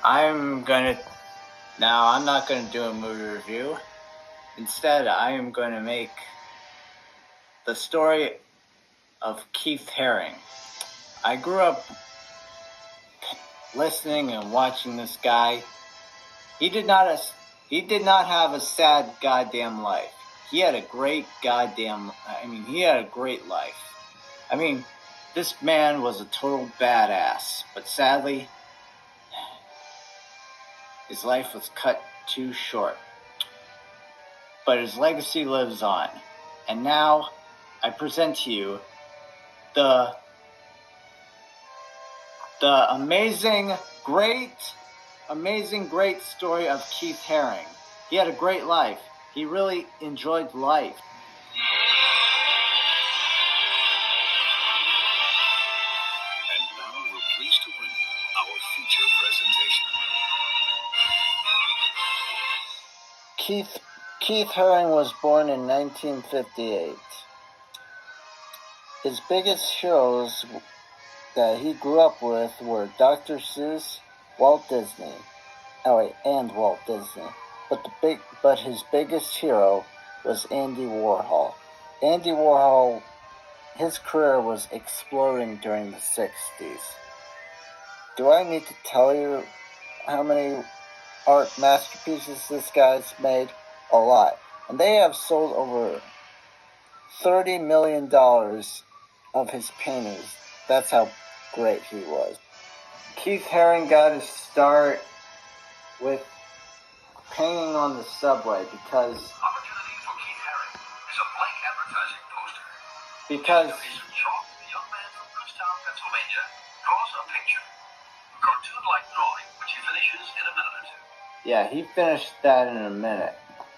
I'm not gonna do a movie review. Instead, I am going to make the story of Keith Haring. I grew up listening and watching this guy. He did not have a sad goddamn life. He had a great life. This man was a total badass, but sadly, his life was cut too short. But his legacy lives on. And now, I present to you the amazing, great story of Keith Haring. He had a great life. He really enjoyed life. And now we're pleased to bring you our feature presentation. Keith Haring was born in 1958. His biggest heroes that he grew up with were Dr. Seuss, Walt Disney. Walt Disney. But his biggest hero was Andy Warhol. Andy Warhol, his career was exploding during the 60s. Do I need to tell you how many art masterpieces this guy's made? A lot. And they have sold over $30 million of his paintings. That's how great he was. Keith Haring got his start with painting on the subway because Opportunity for Keith Haring is a blank advertising poster. Because a piece of chalk, the young man from Kutztown, Pennsylvania, draws a picture. A cartoon-like drawing, which he finishes in a minute or two. Yeah, he finished that in a minute.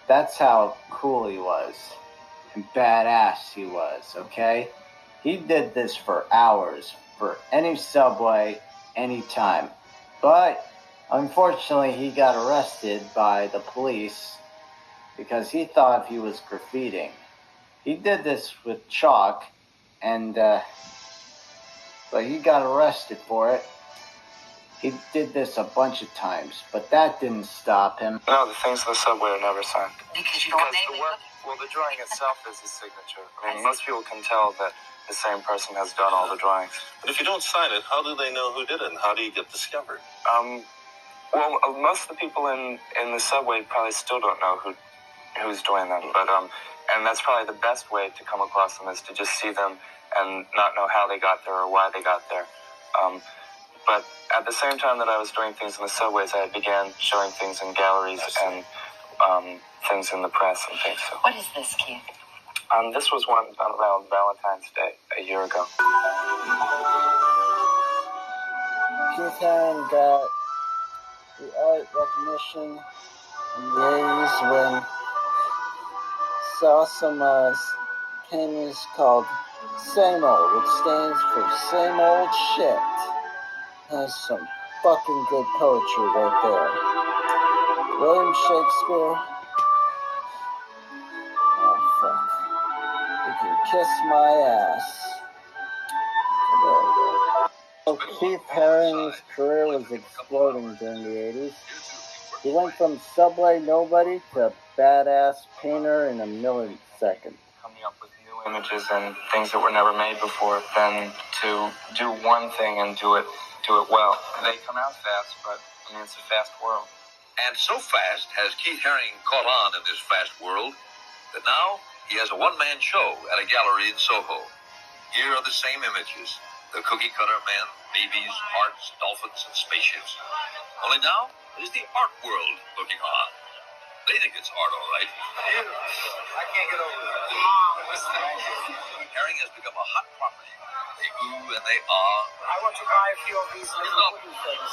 That's how cool he was. And badass he was, okay? He did this for hours, for any subway, anytime. But, unfortunately, he got arrested by the police because he thought he was graffitiing. He did this with chalk, but he got arrested for it. He did this a bunch of times, but that didn't stop him. No, the things in the subway are never signed. Because you don't name it? Well, the drawing itself is a signature. Most people can tell that the same person has done all the drawings. But if you don't sign it, how do they know who did it, and how do you get discovered? Well, most of the people in the subway probably still don't know who's doing them, but and that's probably the best way to come across them is to just see them and not know how they got there or why they got there. But at the same time that I was doing things in the subways, I began showing things in galleries and things in the press and things. So. What is this, Keith? This was one around Valentine's Day a year ago. Keith Haring got the art recognition in the 80s when saw some paintings called Same Old, which stands for Same Old Shit. That's some fucking good poetry right there. William Shakespeare. Oh, fuck. You can kiss my ass. So Keith Haring's career was exploding during the 80s. He went from subway nobody to badass painter in a millisecond. Coming up with new images and things that were never made before, then to do one thing and do it well. They come out fast, but it's a fast world. And so fast has Keith Haring caught on in this fast world that now he has a one-man show at a gallery in Soho. Here are the same images. The cookie-cutter men, babies, hearts, dolphins, and spaceships. Only now it is the art world looking on. They think it's art, all right. I can't get over that. Haring has become a hot property. They ooh and they ah. I want to buy a few of these little wooden things.